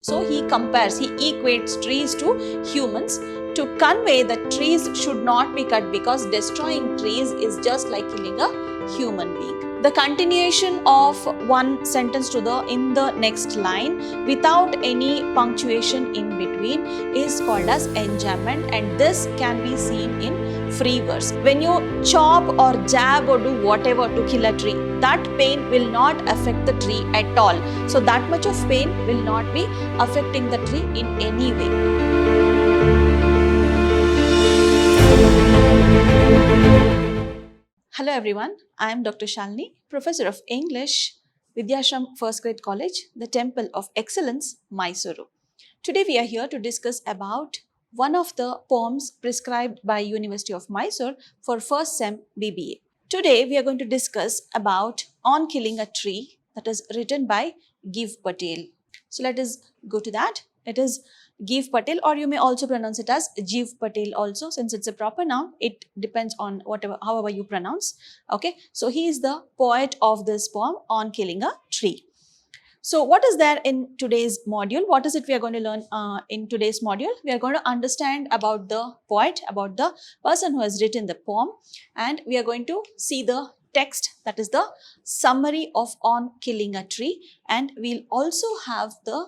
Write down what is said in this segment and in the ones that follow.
So he compares, he equates trees to humans to convey that trees should not be cut because destroying trees is just like killing a human being. The continuation of one sentence to in the next line without any punctuation in between is called as enjambment, and this can be seen in free verse. When you chop or jab or do whatever to kill a tree, that pain will not affect the tree at all. So that much of pain will not be affecting the tree in any way. Hello everyone, I am Dr. Shalini, Professor of English, Vidhyaashram First Grade College, the Temple of Excellence, MYSURU. Today we are here to discuss about one of the poems prescribed by University of Mysore for first sem B.B.A. Today we are going to discuss about On Killing a Tree, that is written by Gieve Patel. So let us go to that. It is Gieve Patel, or you may also pronounce it as Gieve Patel also, since it's a proper noun. It depends on however you pronounce. Okay, so he is the poet of this poem On Killing a Tree. So what is there in today's module? What is it we are going to learn in today's module? We are going to understand about the poet, about the person who has written the poem, and we are going to see the text, that is the summary of On Killing a Tree, and we'll also have the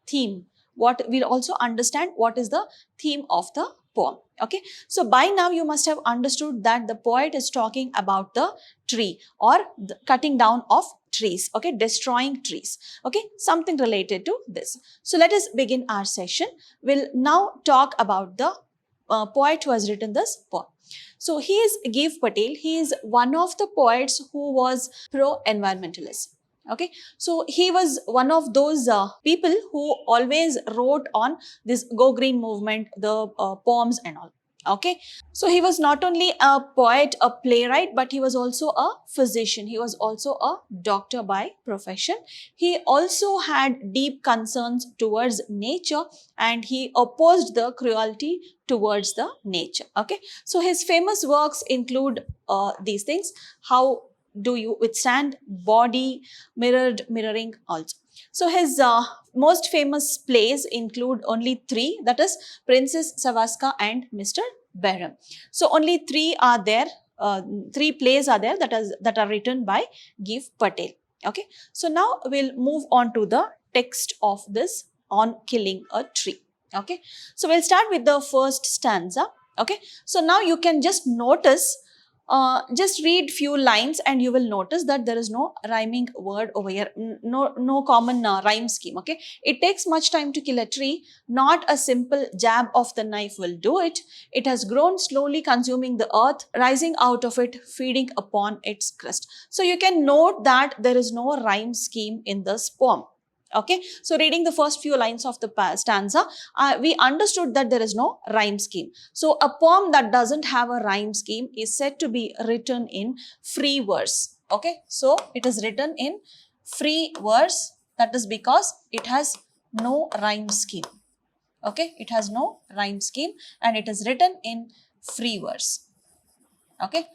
theme. We'll also understand what is the theme of the poem. Okay, so by now you must have understood that the poet is talking about the tree or the cutting down of trees, okay, destroying trees, okay, something related to this. So let us begin our session. We'll now talk about the poet who has written this poem. So he is Gieve Patel. He is one of the poets who was pro-environmentalist. Okay, so he was one of those people who always wrote on this Go Green movement, the poems and all. Okay, so he was not only a poet, a playwright, but he was also a physician. He was also a doctor by profession. He also had deep concerns towards nature, and he opposed the cruelty towards the nature. Okay, so his famous works include these things: How Do You Withstand, Body, Mirroring also. So his most famous plays include only three, that is Princess Savaska and Mr. Behram. So only three are there, three plays are there that are written by Gieve Patel. Okay, so now we'll move on to the text of this On Killing a Tree. Okay, so we'll start with the first stanza. Okay, so now you can just notice, just read few lines and you will notice that there is no rhyming word over here, no common rhyme scheme. Okay, it takes much time to kill a tree. Not a simple jab of the knife will do it. It has grown slowly, consuming the earth, rising out of it, feeding upon its crust. So you can note that there is no rhyme scheme in this poem. Okay, so reading the first few lines of the stanza, we understood that there is no rhyme scheme. So a poem that doesn't have a rhyme scheme is said to be written in free verse. Okay, so it is written in free verse. That is because it has no rhyme scheme. Okay, it has no rhyme scheme and it is written in free verse. Okay.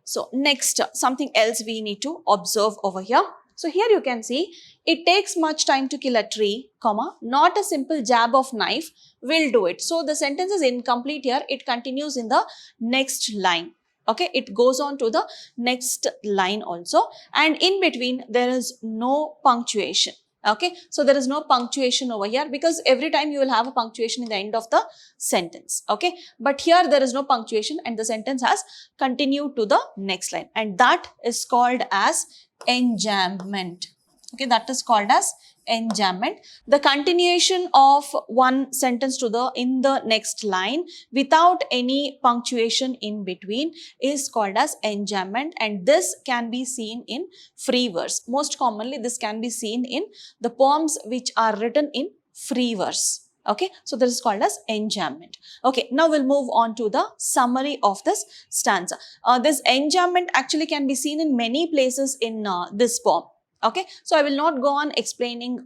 So next, something else we need to observe over here. So here you can see, it takes much time to kill a tree, comma, not a simple jab of knife will do it. So the sentence is incomplete here. It continues in the next line. Okay, it goes on to the next line also, and in between there is no punctuation. Okay, so there is no punctuation over here because every time you will have a punctuation in the end of the sentence. Okay, but here there is no punctuation and the sentence has continued to the next line, and that is called as enjambment. Okay, that is called as enjambment. The continuation of one sentence to in the next line without any punctuation in between is called as enjambment, and this can be seen in free verse. Most commonly this can be seen in the poems which are written in free verse. Okay, so this is called as enjambment. Okay, now we'll move on to the summary of this stanza. This enjambment actually can be seen in many places in this poem. Okay, so I will not go on explaining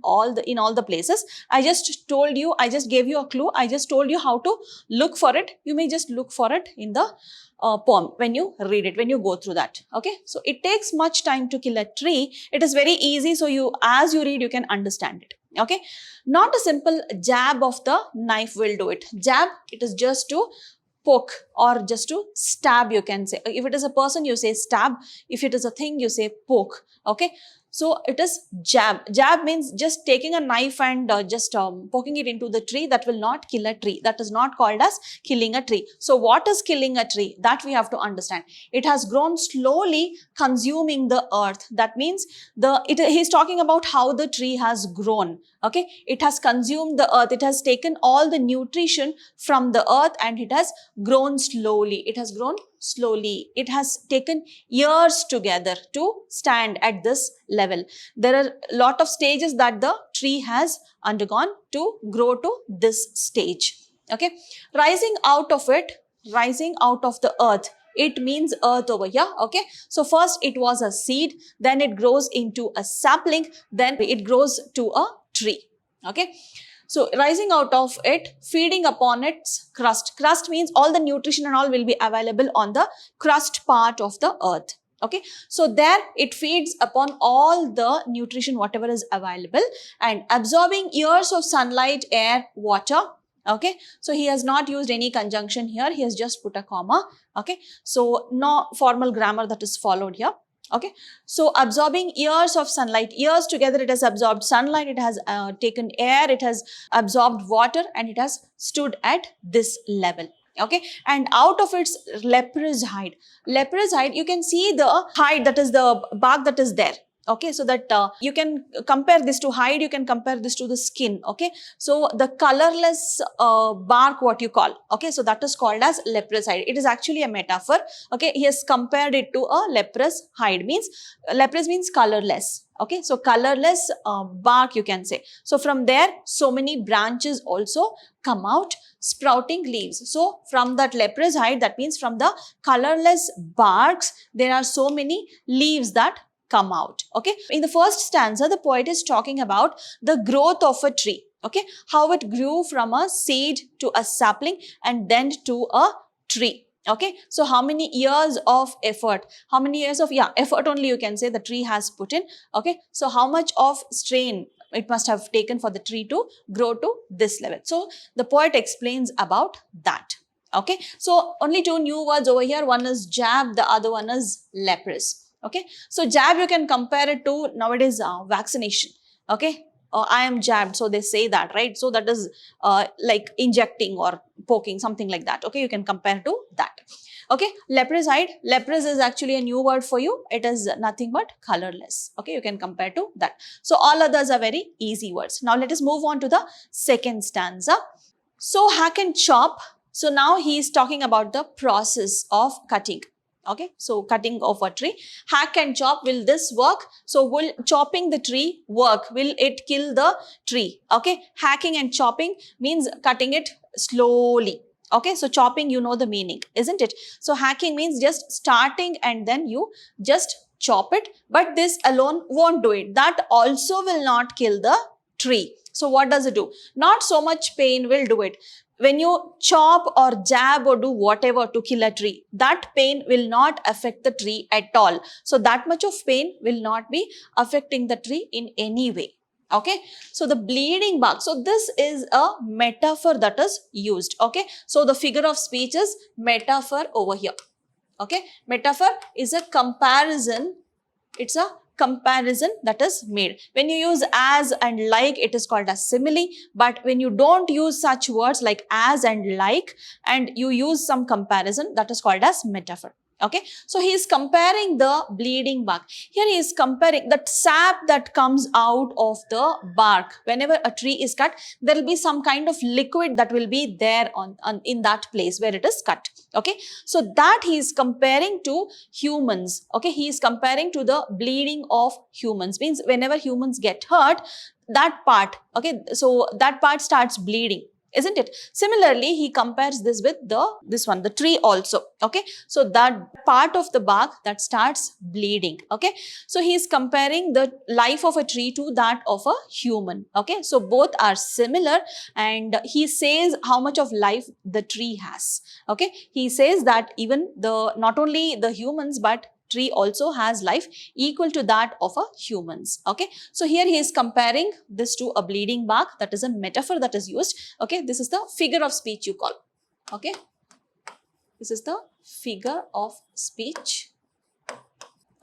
in all the places. I just told you, I just gave you a clue. I just told you how to look for it. You may just look for it in the poem when you read it, when you go through that. Okay, so it takes much time to kill a tree. It is very easy. So as you read, you can understand it. Okay, not a simple jab of the knife will do it. Jab, it is just to poke or just to stab, you can say. If it is a person, you say stab. If it is a thing, you say poke. Okay, so it is jab. Jab means just taking a knife and just poking it into the tree. That will not kill a tree. That is not called as killing a tree. So what is killing a tree? That we have to understand. It has grown slowly, consuming the earth. That means he's talking about how the tree has grown. Okay, it has consumed the earth. It has taken all the nutrition from the earth and it has grown slowly. It has grown slowly. It has taken years together to stand at this level. There are a lot of stages that the tree has undergone to grow to this stage. Okay, rising out of the earth. It means earth over here. Okay, so first it was a seed, then it grows into a sapling, then it grows to a tree. Okay, so rising out of it, feeding upon its crust. Crust means all the nutrition and all will be available on the crust part of the earth. Okay, so there it feeds upon all the nutrition whatever is available and absorbing years of sunlight, air, water. Okay, so he has not used any conjunction here. He has just put a comma. Okay, so no formal grammar that is followed here. Okay, so absorbing years of sunlight, years together it has absorbed sunlight, it has taken air, it has absorbed water and it has stood at this level. Okay, and out of its leprous hide, you can see the hide, that is the bark that is there. Okay, so that you can compare this to hide, you can compare this to the skin. Okay, so the colorless bark, what you call. Okay, so that is called as leprous hide. It is actually a metaphor. Okay, he has compared it to a leprous hide. Leprous means colorless. Okay, so colorless bark, you can say. So from there, so many branches also come out, sprouting leaves. So from that leprous hide, that means from the colorless barks, there are so many leaves that come out. Okay, in the first stanza, the poet is talking about the growth of a tree. Okay, how it grew from a seed to a sapling and then to a tree. Okay, so how many years of effort, effort only you can say the tree has put in. Okay, so how much of strain it must have taken for the tree to grow to this level. So the poet explains about that. Okay, so only two new words over here. One is jab, the other one is leprous. Okay, so jab you can compare it to nowadays vaccination. Okay, I am jabbed, so they say that, right? So that is like injecting or poking, something like that. Okay, you can compare to that. Okay, leprous hide. Leprous is actually a new word for you. It is nothing but colorless. Okay, you can compare to that. So all others are very easy words. Now let us move on to the second stanza. So hack and chop. So now he is talking about the process of cutting. Okay, so cutting of a tree. Hack and chop, will this work? So will chopping the tree work? Will it kill the tree? Okay, hacking and chopping means cutting it slowly. Okay, so chopping, you know the meaning, isn't it? So hacking means just starting and then you just chop it, but this alone won't do it. That also will not kill the tree. So what does it do? Not so much pain will do it. When you chop or jab or do whatever to kill a tree, that pain will not affect the tree at all. So that much of pain will not be affecting the tree in any way. Okay, so the bleeding bark. So this is a metaphor that is used. Okay, so the figure of speech is metaphor over here. Okay, metaphor is a comparison. It's a comparison that is made. When you use as and like, it is called as simile. But when you don't use such words like as and like, and you use some comparison, that is called as metaphor. Okay, so he is comparing the bleeding bark. Here he is comparing that sap that comes out of the bark. Whenever a tree is cut, there will be some kind of liquid that will be there in that place where it is cut. Okay, so that he is comparing to humans. Okay, he is comparing to the bleeding of humans. Means whenever humans get hurt, that part, okay, so that part starts bleeding. isn't it? Similarly, he compares this with the tree also. Okay, so that part of the bark that starts bleeding. Okay, so he is comparing the life of a tree to that of a human. Okay, so both are similar, and he says how much of life the tree has. Okay, he says that even not only the humans but tree also has life equal to that of a humans. Okay, so here he is comparing this to a bleeding bark. That is a metaphor that is used. Okay, this is the figure of speech you call. Okay, this is the figure of speech.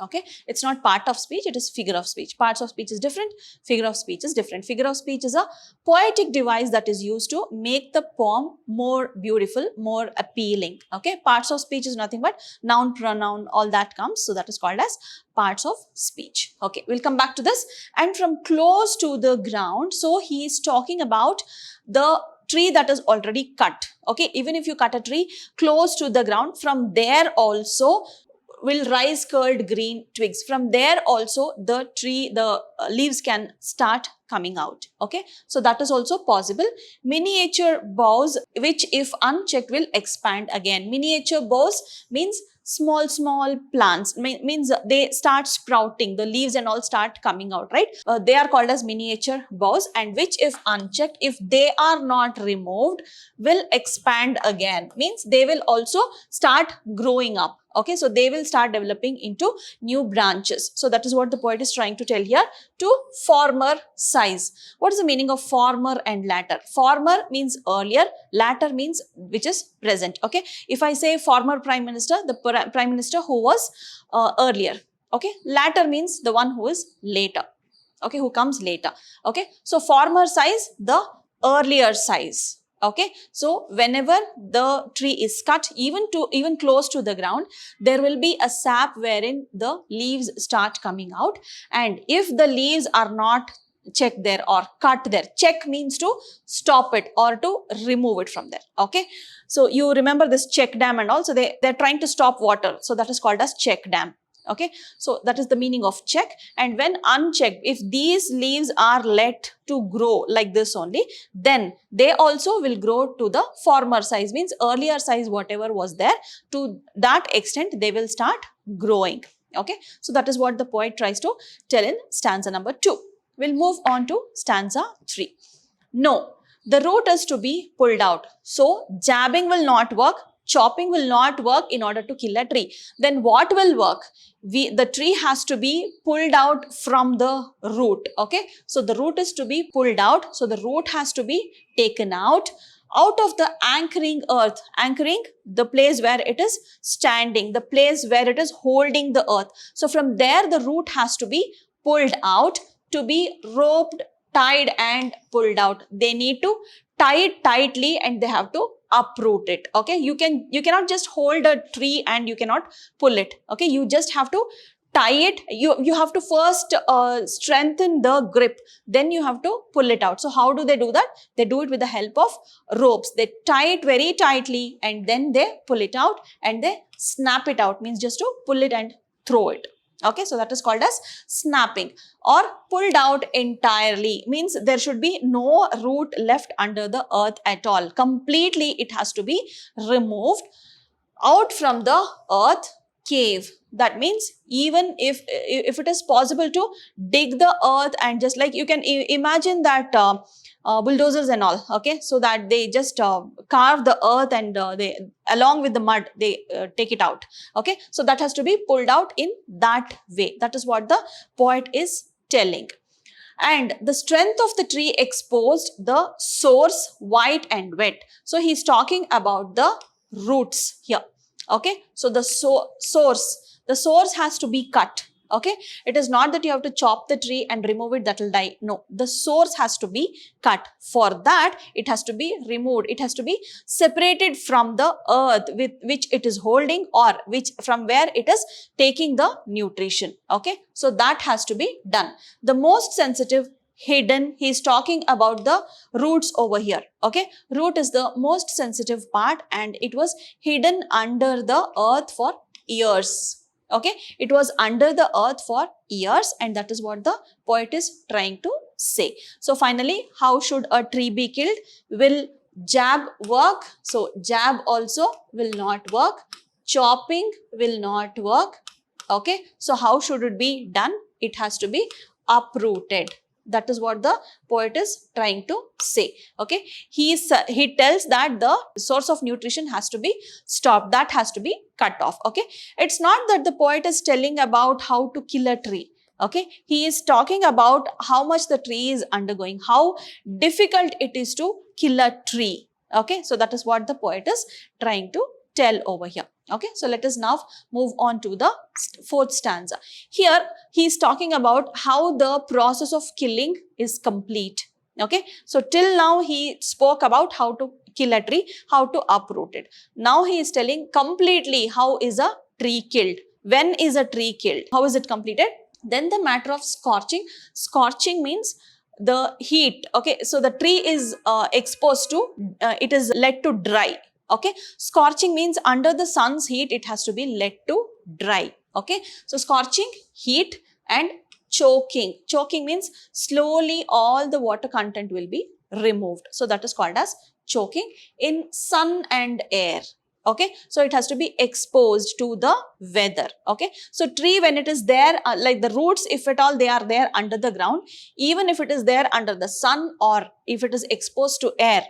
Okay, it's not part of speech, it is figure of speech. Parts of speech is different, figure of speech is different. Figure of speech is a poetic device that is used to make the poem more beautiful, more appealing. Okay, parts of speech is nothing but noun, pronoun, all that comes. So that is called as parts of speech. Okay, we'll come back to this. And from close to the ground, so he is talking about the tree that is already cut. Okay, even if you cut a tree close to the ground, from there also will rise curled green twigs. From there also the leaves can start coming out. Okay, so that is also possible. Miniature boughs which if unchecked will expand again. Miniature boughs means small plants, means they start sprouting, the leaves and all start coming out, right? They are called as miniature boughs, and which if unchecked, if they are not removed, will expand again, means they will also start growing up. Okay, so they will start developing into new branches. So that is what the poet is trying to tell here. To former size. What is the meaning of former and latter? Former means earlier, latter means which is present. Okay, if I say former prime minister, the prime minister who was earlier. Okay, latter means the one who is later. Okay, who comes later. Okay, so former size, the earlier size. Okay, so whenever the tree is cut, even close to the ground, there will be a sap wherein the leaves start coming out. And if the leaves are not checked there or cut there, check means to stop it or to remove it from there. Okay, so you remember this check dam and all, so they're trying to stop water, so that is called as check dam. Okay, so that is the meaning of check. And when unchecked, if these leaves are let to grow like this only, then they also will grow to the former size, means earlier size whatever was there, to that extent they will start growing. Okay, so that is what the poet tries to tell in stanza number 2. We'll move on to stanza 3. No, the root is to be pulled out. So jabbing will not work, chopping will not work in order to kill a tree. Then what will work? The tree has to be pulled out from the root. Okay, so the root is to be pulled out. So the root has to be taken out of the anchoring earth. Anchoring, the place where it is standing, the place where it is holding the earth. So from there the root has to be pulled out, to be roped, tied and pulled out. They need to tie it tightly and they have to uproot it. Okay, you cannot just hold a tree and you cannot pull it. Okay, you just have to tie it. You have to first strengthen the grip, then you have to pull it out. So how do they do that? They do it with the help of ropes. They tie it very tightly and then they pull it out and they snap it out, means just to pull it and throw it. Okay, so that is called as snapping. Or pulled out entirely, means there should be no root left under the earth at all. Completely it has to be removed out from the earth cave. That means even if it is possible to dig the earth and just like you can imagine that bulldozers and all, okay, so that they just carve the earth and they along with the mud they take it out. Okay, so that has to be pulled out in that way. That is what the poet is telling. And the strength of the tree exposed, the source white and wet. So he is talking about the roots here. Okay, so the source has to be cut. Okay, it is not that you have to chop the tree and remove it, that will die. No, the source has to be cut. For that, it has to be removed. It has to be separated from the earth with which it is holding, or from where it is taking the nutrition. Okay, so that has to be done. The most sensitive, hidden, he is talking about the roots over here. Okay, root is the most sensitive part and it was hidden under the earth for years. Okay, it was under the earth for years, and that is what the poet is trying to say. So finally, how should a tree be killed? Will Jab work? So jab also will not work. Chopping will not work. Okay, so how should it be done? It has to be uprooted. That is what the poet is trying to say. Okay, he tells that the source of nutrition has to be stopped, that has to be cut off. Okay, it's not that the poet is telling about how to kill a tree. Okay, he is talking about how much the tree is undergoing, how difficult it is to kill a tree. Okay, so that is what the poet is trying to tell over here. Okay, so let us now move on to the fourth stanza. Here he is talking about how the process of killing is complete. Okay, so till now he spoke about how to kill a tree, how to uproot it. Now he is telling completely how is a tree killed. When is a tree killed? How is it completed? Then the matter of scorching. Scorching means the heat. Okay, so the tree is exposed to, it is let to dry. Okay, scorching means under the sun's heat it has to be let to dry. Okay, so scorching, heat, and choking. Choking means slowly all the water content will be removed. So that is called as choking in sun and air. Okay, so it has to be exposed to the weather. Okay, so tree when it is there, like the roots, if at all they are there under the ground, even if it is there under the sun or if it is exposed to air,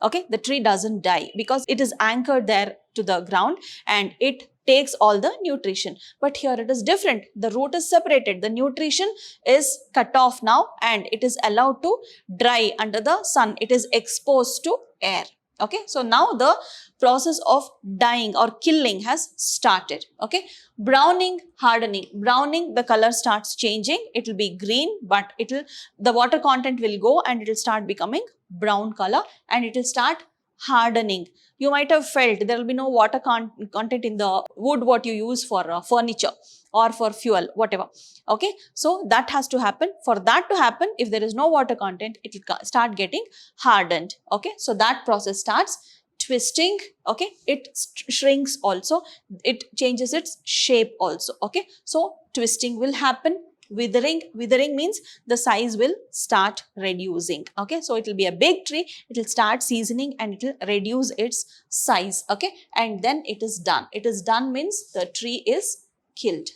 okay, the tree doesn't die because it is anchored there to the ground and it takes all the nutrition. But here it is different. The root is separated. The nutrition is cut off now and it is allowed to dry under the sun. It is exposed to air. Okay, so now the process of dying or killing has started. Okay, browning, hardening. Browning, the color starts changing. It will be green, but the water content will go and it will start becoming brown color and it will start hardening. You might have felt there will be no water content in the wood what you use for furniture or for fuel, whatever. Okay, so that has to happen. For that to happen, if there is no water content, it will start getting hardened. Okay, so that process starts. Twisting, okay, it shrinks also, it changes its shape also. Okay, so twisting will happen. Withering, withering means the size will start reducing. Okay, so it will be a big tree, it will start seasoning and it will reduce its size. Okay, and then it is done. It is done means the tree is killed.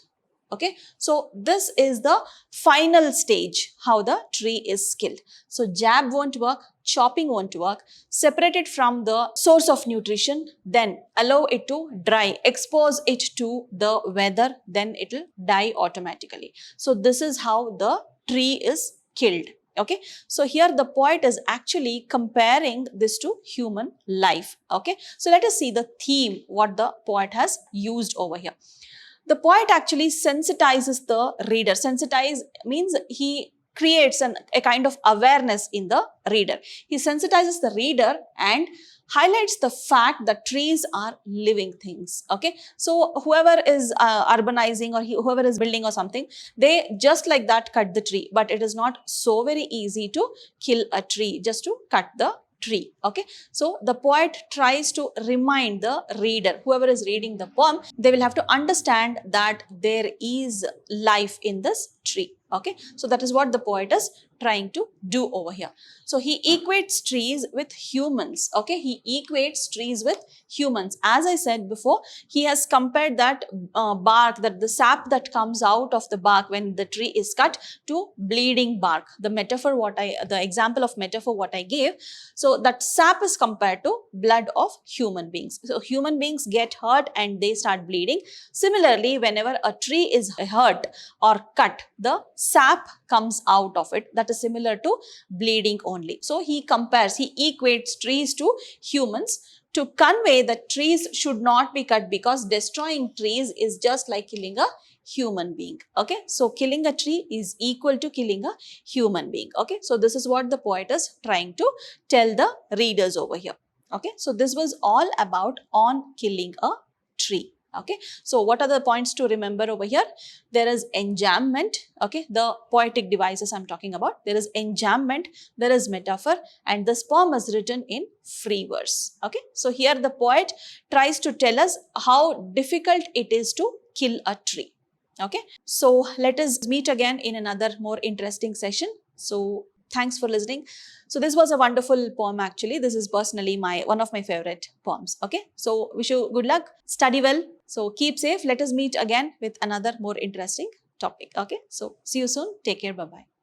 Okay, so this is the final stage, how the tree is killed. So jab won't work, chopping won't work, separate it from the source of nutrition, then allow it to dry, expose it to the weather, then it will die automatically. So this is how the tree is killed. Okay, so here the poet is actually comparing this to human life. Okay, so let us see the theme, what the poet has used over here. The poet actually sensitizes the reader. Sensitize means he creates a kind of awareness in the reader. He sensitizes the reader and highlights the fact that trees are living things. Okay, so whoever is urbanizing or whoever is building or something, they just like that cut the tree, but it is not so very easy to kill a tree just to cut the tree. Okay, so the poet tries to remind the reader, whoever is reading the poem, they will have to understand that there is life in this tree. Okay, so that is what the poet is trying to do over here. So he equates trees with humans. Okay, he equates trees with humans. As I said before, he has compared that bark, that the sap that comes out of the bark when the tree is cut, to bleeding bark. The metaphor the example of metaphor what I gave, so that sap is compared to blood of human beings. So human beings get hurt and they start bleeding. Similarly, whenever a tree is hurt or cut, the sap comes out of it. That is similar to bleeding only. So he compares, he equates trees to humans to convey that trees should not be cut, because destroying trees is just like killing a human being. Okay, so killing a tree is equal to killing a human being. Okay, so this is what the poet is trying to tell the readers over here. Okay, so this was all about on killing a tree. Okay, so what are the points to remember over here? There is enjambment. Okay, the poetic devices I'm talking about. There is enjambment, there is metaphor, and this poem is written in free verse. Okay, so here the poet tries to tell us how difficult it is to kill a tree. Okay, so let us meet again in another more interesting session. So Thanks for listening. So this was a wonderful poem actually. This is personally one of my favorite poems. Okay. So wish you good luck. Study well. So keep safe. Let us meet again with another more interesting topic. Okay. So see you soon. Take care. Bye-bye.